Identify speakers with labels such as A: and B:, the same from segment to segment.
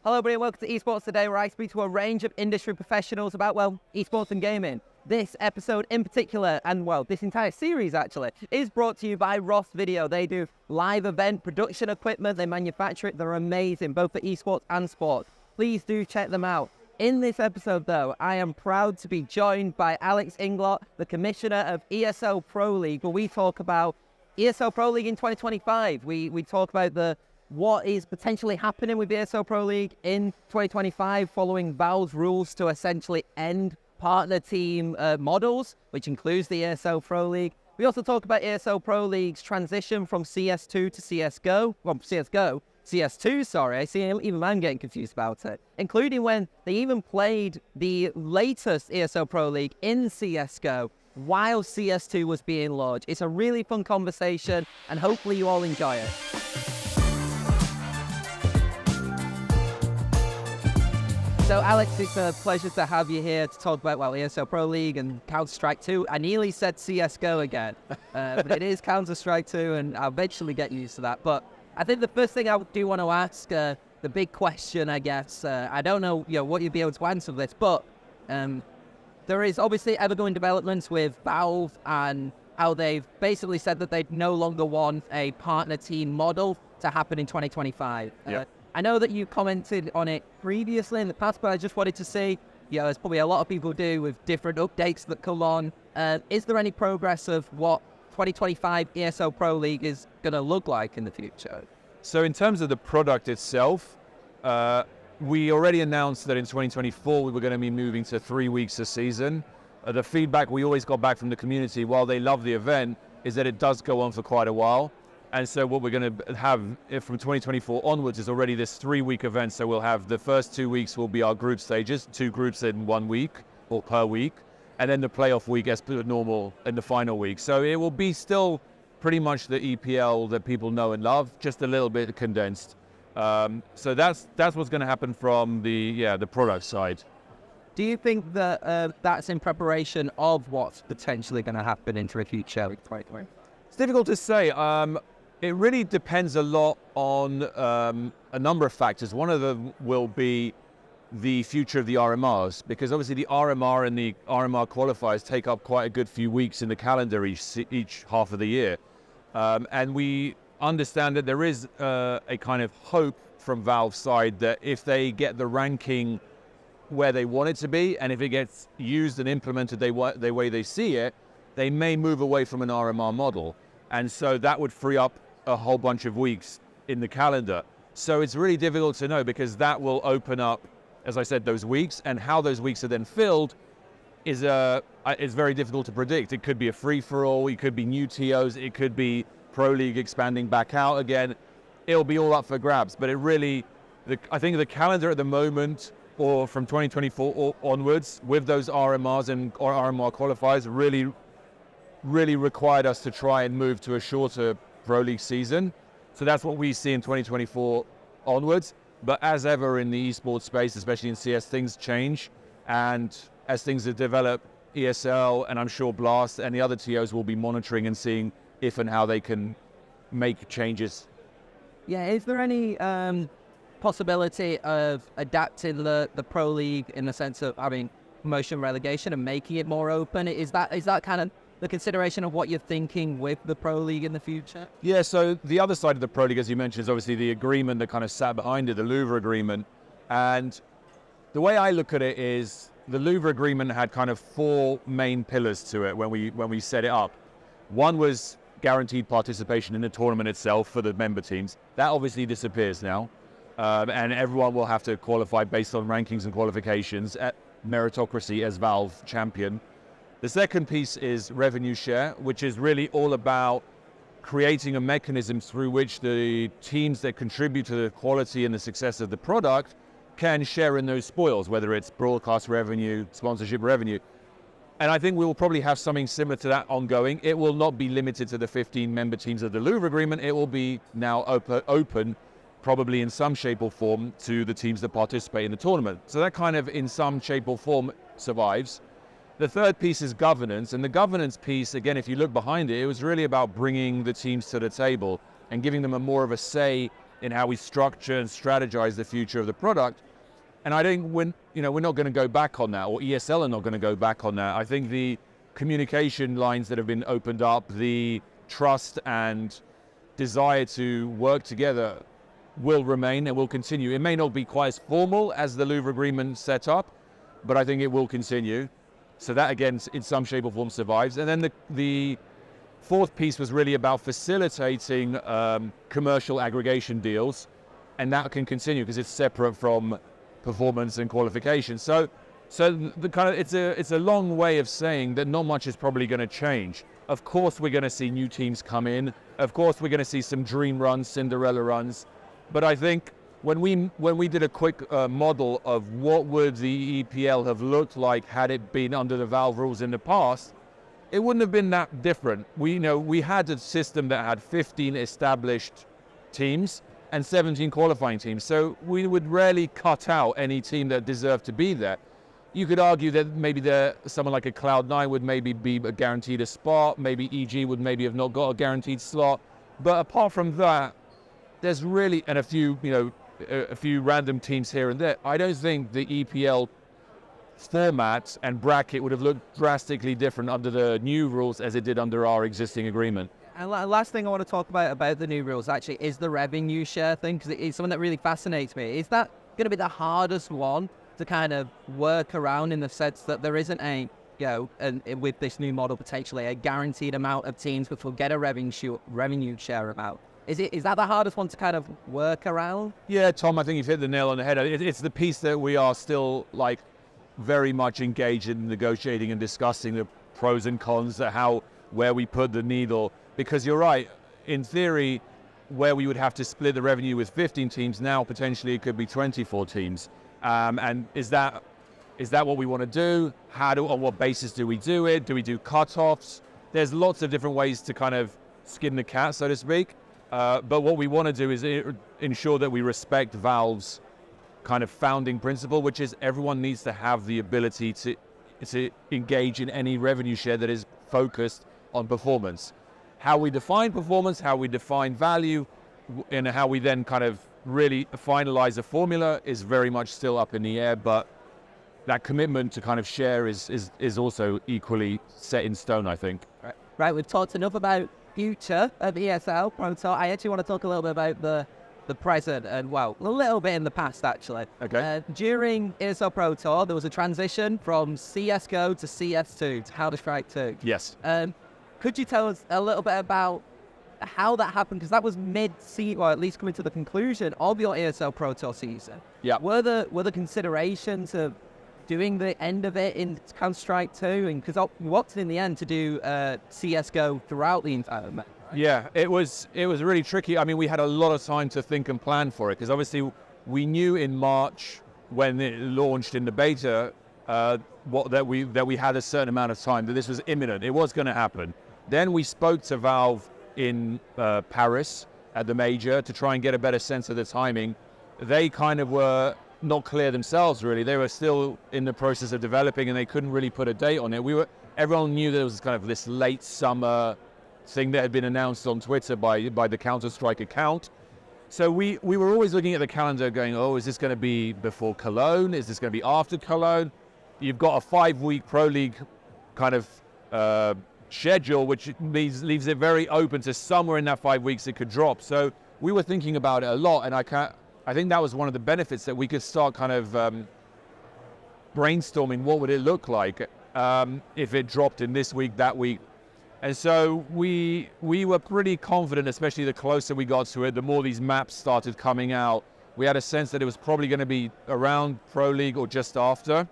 A: Hello everybody and welcome to Esports Today, where I speak to a range of industry professionals about, esports and gaming. This episode in particular, and this entire series actually, is brought to you by Ross Video. They do live event production equipment, they manufacture it, they're amazing, both for esports and sports. Please do check them out. In this episode though, I am proud to be joined by Alex Inglot, the Commissioner of ESL Pro League, where we talk about ESL Pro League in 2025. We talk about what is potentially happening with ESL Pro League in 2025 following Valve's rules to essentially end partner team models, which includes the ESL Pro League. We also talk about ESL Pro League's transition from CS2 to CS2, sorry. I see even I'm getting confused about it. Including when they even played the latest ESL Pro League in CSGO while CS2 was being launched. It's a really fun conversation and hopefully you all enjoy it. So Alex, it's a pleasure to have you here to talk about, ESL Pro League and Counter-Strike 2. I nearly said CSGO again, but it is Counter-Strike 2 and I'll eventually get used to that. But I think the first thing I do want to ask, the big question, I guess, I don't know, what you'll be able to answer this, but there is obviously ever-going developments with Valve and how they've basically said that they no longer want a partner team model to happen in 2025.
B: Yep.
A: I know that you commented on it previously in the past, but I just wanted to see, as probably a lot of people do with different updates that come on, is there any progress of what 2025 ESL Pro League is going to look like in the future?
B: So in terms of the product itself, we already announced that in 2024 we were going to be moving to 3 weeks a season. The feedback we always got back from the community, while they love the event, is that it does go on for quite a while. And so what we're going to have from 2024 onwards is already this 3-week event. So we'll have the first 2 weeks will be our group stages, 2 groups in 1 week or per week. And then the playoff week as per normal in the final week. So it will be still pretty much the EPL that people know and love, just a little bit condensed. So that's what's going to happen from the product side.
A: Do you think that that's in preparation of what's potentially going to happen into the future?
B: It's difficult to say. It really depends a lot on a number of factors. One of them will be the future of the RMRs, because obviously the RMR and the RMR qualifiers take up quite a good few weeks in the calendar each half of the year. And we understand that there is a kind of hope from Valve's side that if they get the ranking where they want it to be, and if it gets used and implemented the way they see it, they may move away from an RMR model. And so that would free up a whole bunch of weeks in the calendar. So it's really difficult to know, because that will open up, as I said, those weeks, and how those weeks are then filled is very difficult to predict. It could be a free-for-all, it could be new TOs, it could be Pro League expanding back out again. It'll be all up for grabs, but I think the calendar at the moment, or from 2024 onwards, with those RMRs and or RMR qualifiers, really required us to try and move to a shorter Pro League season. So that's what we see in 2024 onwards. But as ever in the esports space, especially in CS, things change. And as things develop, ESL and I'm sure Blast and the other TOs will be monitoring and seeing if and how they can make changes.
A: Yeah, is there any possibility of adapting the Pro League in the sense of having promotion relegation and making it more open? Is that kind of the consideration of what you're thinking with the Pro League in the future?
B: Yeah, so the other side of the Pro League, as you mentioned, is obviously the agreement that kind of sat behind it, the Louvre agreement. And the way I look at it is the Louvre agreement had kind of 4 main pillars to it when we set it up. One was guaranteed participation in the tournament itself for the member teams. That obviously disappears now. And everyone will have to qualify based on rankings and qualifications at meritocracy as Valve champion. The second piece is revenue share, which is really all about creating a mechanism through which the teams that contribute to the quality and the success of the product can share in those spoils, whether it's broadcast revenue, sponsorship revenue. And I think we will probably have something similar to that ongoing. It will not be limited to the 15 member teams of the Louvre agreement. It will be now open, probably in some shape or form, to the teams that participate in the tournament. So that kind of in some shape or form survives. The third piece is governance, and the governance piece, again, if you look behind it, it was really about bringing the teams to the table and giving them a more of a say in how we structure and strategize the future of the product. And I think we're not going to go back on that, or ESL are not going to go back on that. I think the communication lines that have been opened up, the trust and desire to work together will remain and will continue. It may not be quite as formal as the Louvre agreement set up, but I think it will continue. So that, again, in some shape or form survives. And then the fourth piece was really about facilitating commercial aggregation deals, and that can continue because it's separate from performance and qualification. So the kind of it's a long way of saying that not much is probably going to change. Of course, we're going to see new teams come in. Of course, we're going to see some dream runs, Cinderella runs. But I think when we did a quick model of what would the EPL have looked like had it been under the Valve rules in the past, it wouldn't have been that different. We had a system that had 15 established teams and 17 qualifying teams. So we would rarely cut out any team that deserved to be there. You could argue that maybe someone like a Cloud9 would maybe be guaranteed a spot, maybe EG would maybe have not got a guaranteed slot. But apart from that, there's really, and a few random teams here and there, I don't think the EPL format and bracket would have looked drastically different under the new rules as it did under our existing agreement.
A: And last thing I want to talk about the new rules actually is the revenue share thing, because it's something that really fascinates me. Is that going to be the hardest one to kind of work around, in the sense that there isn't and with this new model potentially a guaranteed amount of teams which will get a revenue share amount? Is that the hardest one to kind of work around? Yeah,
B: Tom, I think you've hit the nail on the head. It's the piece that we are still very much engaged in negotiating and discussing the pros and cons, where we put the needle. Because you're right, in theory, where we would have to split the revenue with 15 teams, now potentially it could be 24 teams. And is that what we want to do? On what basis do we do it? Do we do cutoffs? There's lots of different ways to kind of skin the cat, so to speak. But what we want to do is ensure that we respect Valve's kind of founding principle, which is everyone needs to have the ability to engage in any revenue share that is focused on performance. How we define performance, how we define value, and how we then kind of really finalize a formula is very much still up in the air, but that commitment to kind of share is also equally set in stone, I think.
A: Right, we've talked enough about future of ESL Pro Tour. I actually want to talk a little bit about the present and, a little bit in the past, actually.
B: Okay.
A: During ESL Pro Tour, there was a transition from CSGO to CS2, to Counter-Strike 2.
B: Yes.
A: Could you tell us a little bit about how that happened? Because that was mid-season, or at least coming to the conclusion of your ESL Pro Tour season.
B: Yeah.
A: Were the considerations of doing the end of it in Counter-Strike 2? And because you opted in the end to do CSGO throughout the entire match. Right?
B: Yeah, it was really tricky. I mean, we had a lot of time to think and plan for it, because obviously we knew in March when it launched in the beta that we had a certain amount of time, that this was imminent. It was going to happen. Then we spoke to Valve in Paris at the major to try and get a better sense of the timing. They kind of were not clear themselves, really. They were still in the process of developing, and they couldn't really put a date on it. Everyone knew there was kind of this late summer thing that had been announced on Twitter by the Counter-Strike account. So we were always looking at the calendar going, is this going to be before Cologne? Is this going to be after Cologne? You've got a 5-week Pro League kind of schedule, which leaves it very open to somewhere in that 5 weeks it could drop. So we were thinking about it a lot, and I think that was one of the benefits, that we could start kind of brainstorming what would it look like if it dropped in this week, that week. And so we were pretty confident, especially the closer we got to it, the more these maps started coming out. We had a sense that it was probably going to be around Pro League or just after.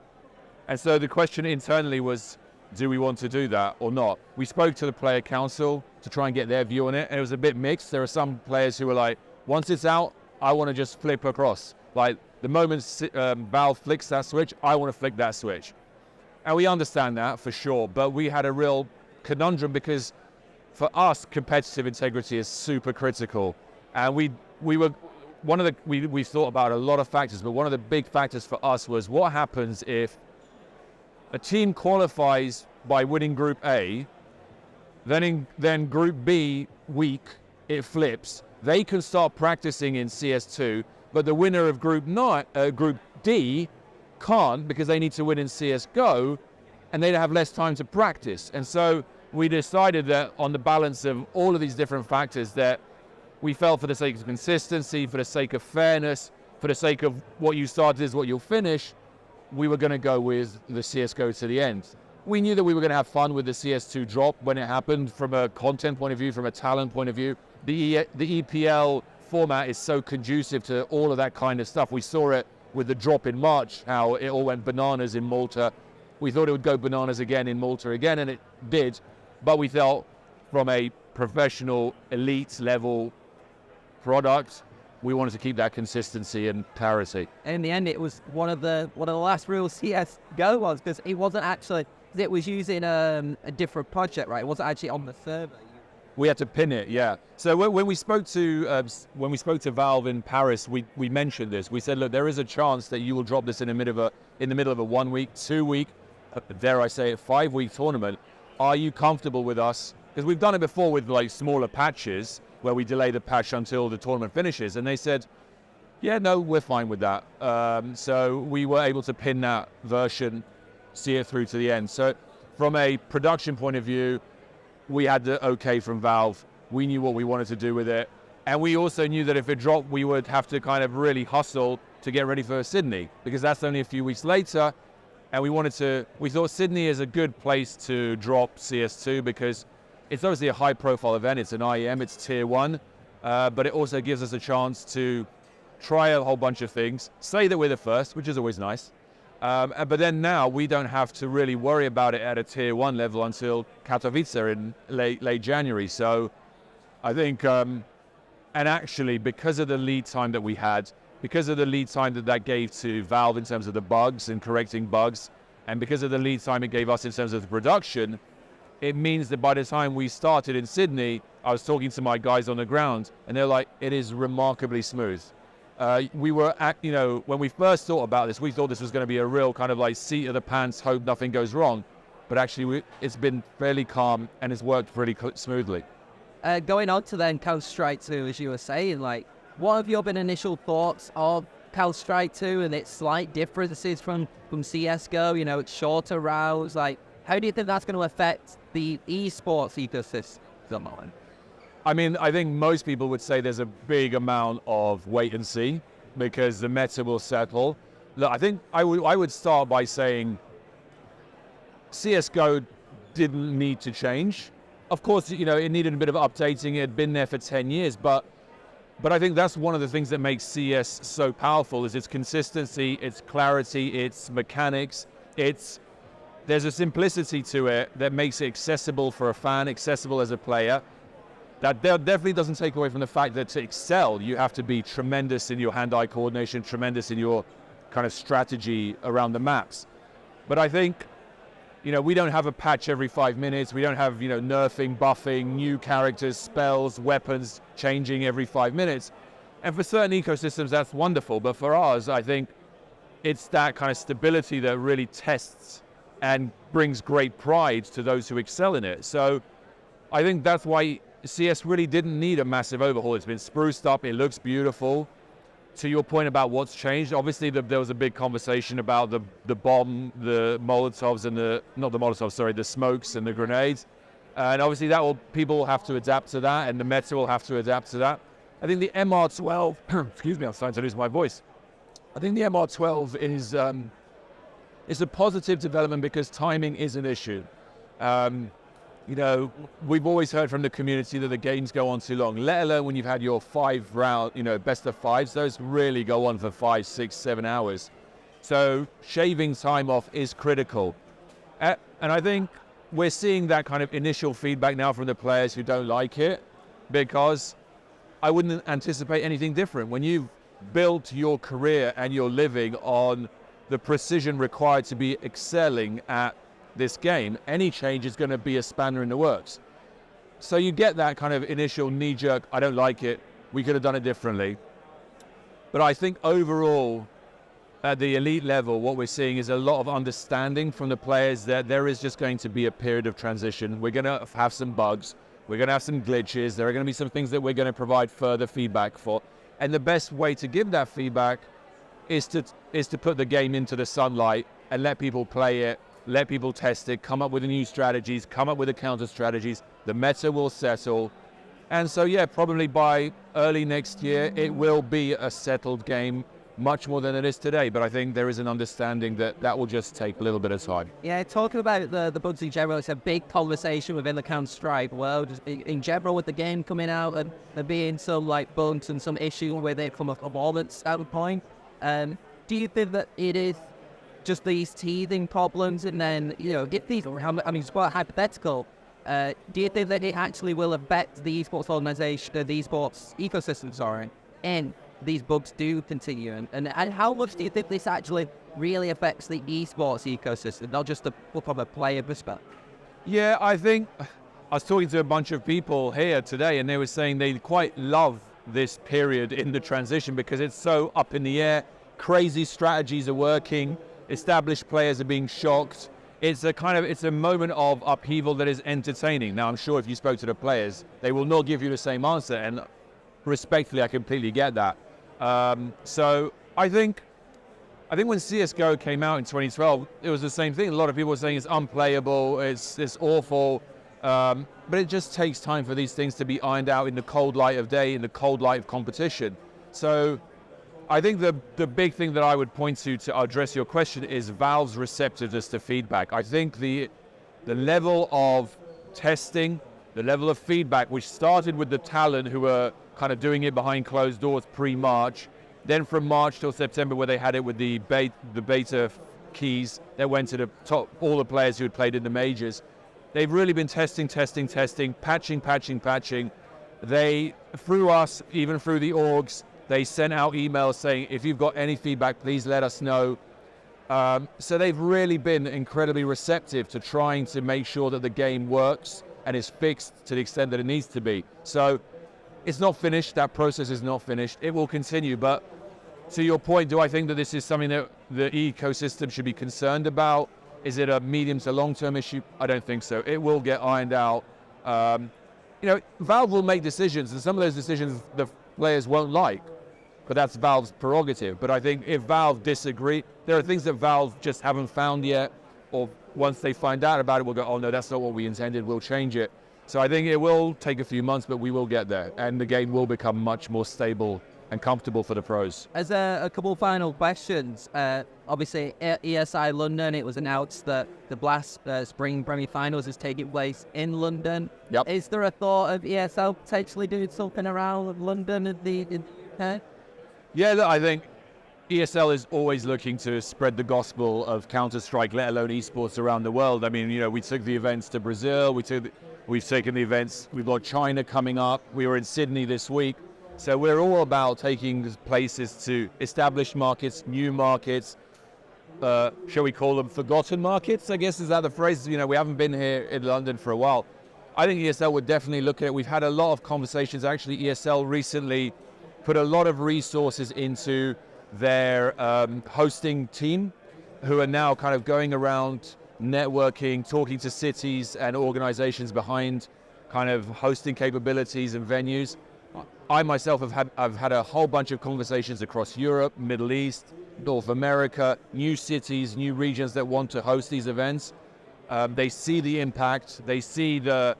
B: And so the question internally was, do we want to do that or not? We spoke to the player council to try and get their view on it, and it was a bit mixed. There are some players who were like, once it's out, I want to just flip across. Like, the moment Valve flicks that switch, I want to flick that switch. And we understand that for sure, but we had a real conundrum, because for us, competitive integrity is super critical. And we thought about a lot of factors, but one of the big factors for us was, what happens if a team qualifies by winning Group A, then Group B week it flips, They can start practicing in CS2, but the winner of Group D can't, because they need to win in CSGO, and they'd have less time to practice. And so we decided that on the balance of all of these different factors, that we felt for the sake of consistency, for the sake of fairness, for the sake of what you started is what you'll finish, we were going to go with the CSGO to the end. We knew that we were going to have fun with the CS2 drop when it happened, from a content point of view, from a talent point of view. The EPL format is so conducive to all of that kind of stuff. We saw it with the drop in March, how it all went bananas in Malta. We thought it would go bananas again in Malta again, and it did. But we felt from a professional, elite level product, we wanted to keep that consistency and clarity.
A: In the end, it was one of the last real CSGO ones, because it wasn't actually, it was using a different project, right? It wasn't actually on the server.
B: We had to pin it, yeah. So when we spoke to Valve in Paris, we mentioned this. We said, look, there is a chance that you will drop this in the middle of a 1 week, 2 week, dare I say it, 5 week tournament. Are you comfortable with us? Because we've done it before with like smaller patches where we delay the patch until the tournament finishes. And they said, yeah, no, we're fine with that. So we were able to pin that version, see it through to the end. So from a production point of view, we had the okay from Valve. We knew what we wanted to do with it. And we also knew that if it dropped, we would have to kind of really hustle to get ready for Sydney, because that's only a few weeks later. And we thought Sydney is a good place to drop CS2, because it's obviously a high profile event. It's an IEM, it's tier 1, but it also gives us a chance to try a whole bunch of things, say that we're the first, which is always nice. But then now we don't have to really worry about it at a tier 1 level until Katowice in late January. So I think, and actually because of the lead time that we had, because of the lead time that gave to Valve in terms of the bugs and correcting bugs, and because of the lead time it gave us in terms of the production, it means that by the time we started in Sydney, I was talking to my guys on the ground, and they're like, it is remarkably smooth. We were when we first thought about this, we thought this was going to be a real kind of like seat of the pants, hope nothing goes wrong. But actually, it's been fairly calm, and it's worked pretty smoothly.
A: Going on to then Counter-Strike 2, as you were saying, like, what have your been initial thoughts of Counter-Strike 2 and its slight differences from CSGO? You know, it's shorter rounds. Like, how do you think that's going to affect the esports ecosystem?
B: I mean, I think most people would say there's a big amount of wait and see, because the meta will settle. Look, I think I would start by saying CSGO didn't need to change. Of course, you know, it needed a bit of updating. It had been there for 10 years, but I think that's one of the things that makes CS so powerful, is its consistency, its clarity, its mechanics. There's a simplicity to it that makes it accessible for a fan, accessible as a player. That definitely doesn't take away from the fact that to excel, you have to be tremendous in your hand-eye coordination, tremendous in your kind of strategy around the maps. But I think, you know, we don't have a patch every 5 minutes. We don't have, you know, nerfing, buffing, new characters, spells, weapons changing every 5 minutes. And for certain ecosystems, that's wonderful. But for ours, I think it's that kind of stability that really tests and brings great pride to those who excel in it. So I think that's why CS really didn't need a massive overhaul. It's been spruced up. It looks beautiful. To your point about what's changed, obviously there was a big conversation about the bomb, the Molotovs and the smokes and the grenades. And obviously people will have to adapt to that, and the meta will have to adapt to that. I think the MR12, excuse me, I'm starting to lose my voice. I think the MR12 is a positive development because timing is an issue. You know, we've always heard from the community that the games go on too long, let alone when you've had your 5 round, you know, best of 5s. Those really go on for 5, 6, 7 hours. So shaving time off is critical. And I think we're seeing that kind of initial feedback now from the players who don't like it, because I wouldn't anticipate anything different. When you've built your career and your living on the precision required to be excelling at this game, any change is going to be a spanner in the works. So you get that kind of initial knee-jerk, I don't like it, we could have done it differently. But I think overall, at the elite level, what we're seeing is a lot of understanding from the players that there is just going to be a period of transition. We're going to have some bugs. We're going to have some glitches. There are going to be some things that we're going to provide further feedback for. And the best way to give that feedback is to put the game into the sunlight and let people play it, let people test it, come up with the new strategies, come up with the counter strategies. The meta will settle. And so, yeah, probably by early next year, it will be a settled game, much more than it is today. But I think there is an understanding that that will just take a little bit of time.
A: Yeah, talking about the bugs in general, it's a big conversation within the Counter-Strike world. Just in general, with the game coming out and there being some like bugs and some issue with it from a performance standpoint. Do you think that it is just these teething problems, and then, you know, if these, I mean, it's quite hypothetical, do you think that it actually will affect the esports organization, the esports ecosystem, sorry, and these bugs do continue? And how much do you think this actually really affects the esports ecosystem, not just from a player perspective?
B: Yeah, I think I was talking to a bunch of people here today, and they were saying they quite love this period in the transition because it's so up in the air. Crazy strategies are working. Established players are being shocked. It's a moment of upheaval that is entertaining. Now, I'm sure if you spoke to the players, they will not give you the same answer, and respectfully, I completely get that. So I think when CS:GO came out in 2012, it was the same thing. A lot of people were saying it's unplayable, it's awful, but it just takes time for these things to be ironed out in the cold light of day, in the cold light of competition. So I think the big thing that I would point to address your question is Valve's receptiveness to feedback. I think the level of testing, the level of feedback, which started with the talent who were kind of doing it behind closed doors pre-March, then from March till September where they had it with the beta keys that went to the top, all the players who had played in the majors. They've really been testing, patching. They, through us, even through the orgs, they sent out emails saying, if you've got any feedback, please let us know. So they've really been incredibly receptive to trying to make sure that the game works and is fixed to the extent that it needs to be. So it's not finished. That process is not finished. It will continue. But to your point, do I think that this is something that the ecosystem should be concerned about? Is it a medium to long-term issue? I don't think so. It will get ironed out. Valve will make decisions, and some of those decisions the players won't like. But that's Valve's prerogative. But I think if Valve disagree, there are things that Valve just haven't found yet, or once they find out about it, we'll go, oh no, that's not what we intended, we'll change it. So I think it will take a few months, but we will get there, and the game will become much more stable and comfortable for the pros.
A: As a couple final questions, obviously ESI London, it was announced that the Blast Spring Premier Finals is taking place in London.
B: Yep.
A: Is there a thought of ESL potentially doing something around London in the UK?
B: Yeah, look, I think ESL is always looking to spread the gospel of Counter-Strike, let alone esports, around the world. I mean, we took the events to Brazil, we've taken the events, we've got China coming up, we were in Sydney this week. So we're all about taking places to established markets, new markets, shall we call them forgotten markets, I guess, is that the phrase? We haven't been here in London for a while. I think ESL would definitely look at it. We've had a lot of conversations. Actually, ESL recently put a lot of resources into their hosting team, who are now kind of going around networking, talking to cities and organizations behind kind of hosting capabilities and venues. I myself have had a whole bunch of conversations across Europe, Middle East, North America, new cities, new regions that want to host these events. They see the impact, they see the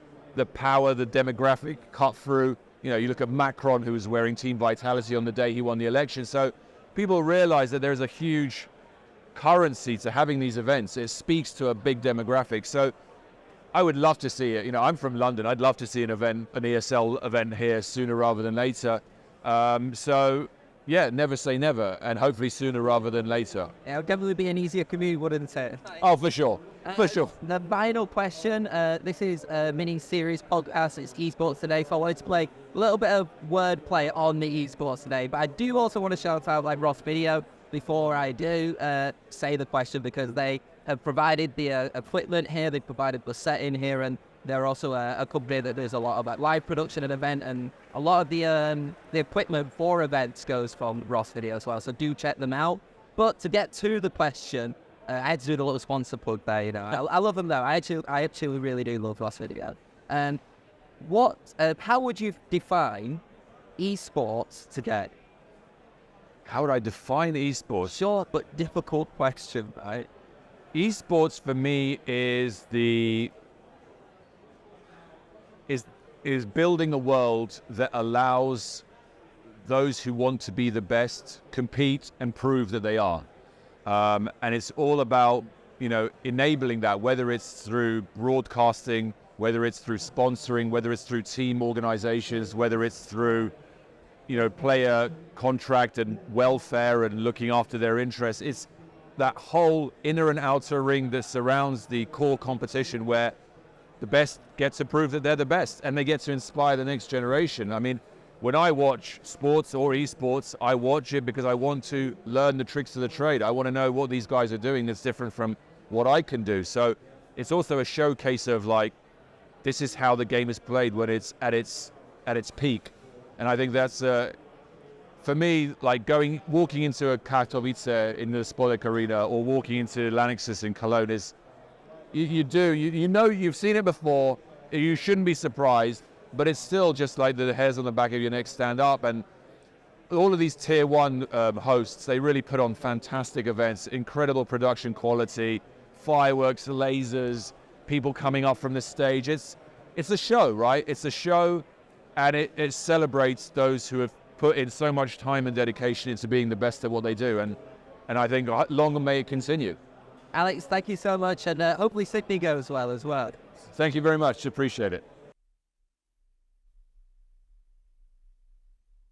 B: power, the demographic cut through. You look at Macron, who was wearing Team Vitality on the day he won the election. So people realize that there's a huge currency to having these events. It speaks to a big demographic. So I would love to see it. I'm from London. I'd love to see an ESL event here sooner rather than later. So yeah, never say never, and hopefully sooner rather than later.
A: It would definitely be an easier commute, wouldn't it?
B: Oh, for sure. For sure.
A: The final question, this is a mini-series podcast, it's Esports Today, so I wanted to play a little bit of wordplay on the Esports Today, but I do also want to shout out Ross Video before I do say the question, because they have provided the equipment here, they've provided the setting here, and they're also a company that does a lot of live production and event, and a lot of the equipment for events goes from Ross Video as well, so do check them out. But to get to the question, I had to do the little sponsor plug there, I love them though. I actually really do love Ross Video. How would you define esports today?
B: How would I define esports?
A: Short but difficult question, right?
B: Esports for me is building a world that allows those who want to be the best compete and prove that they are. And it's all about, enabling that, whether it's through broadcasting, whether it's through sponsoring, whether it's through team organizations, whether it's through, player contract and welfare and looking after their interests. It's that whole inner and outer ring that surrounds the core competition where the best get to prove that they're the best and they get to inspire the next generation. I mean, when I watch sports or esports, I watch it because I want to learn the tricks of the trade. I want to know what these guys are doing that's different from what I can do. So it's also a showcase of this is how the game is played when it's at its peak. And I think that's, for me, walking into a Katowice in the Spodek Arena or walking into Lanxess in Cologne is, you've seen it before, you shouldn't be surprised, but it's still just like the hairs on the back of your neck stand up. And all of these tier one hosts, they really put on fantastic events, incredible production quality, fireworks, lasers, people coming up from the stage. It's a show, right? It's a show, and it celebrates those who have put in so much time and dedication into being the best at what they do. And I think long may it continue.
A: Alex, thank you so much, and hopefully Sydney goes well as well.
B: Thank you very much. Appreciate it.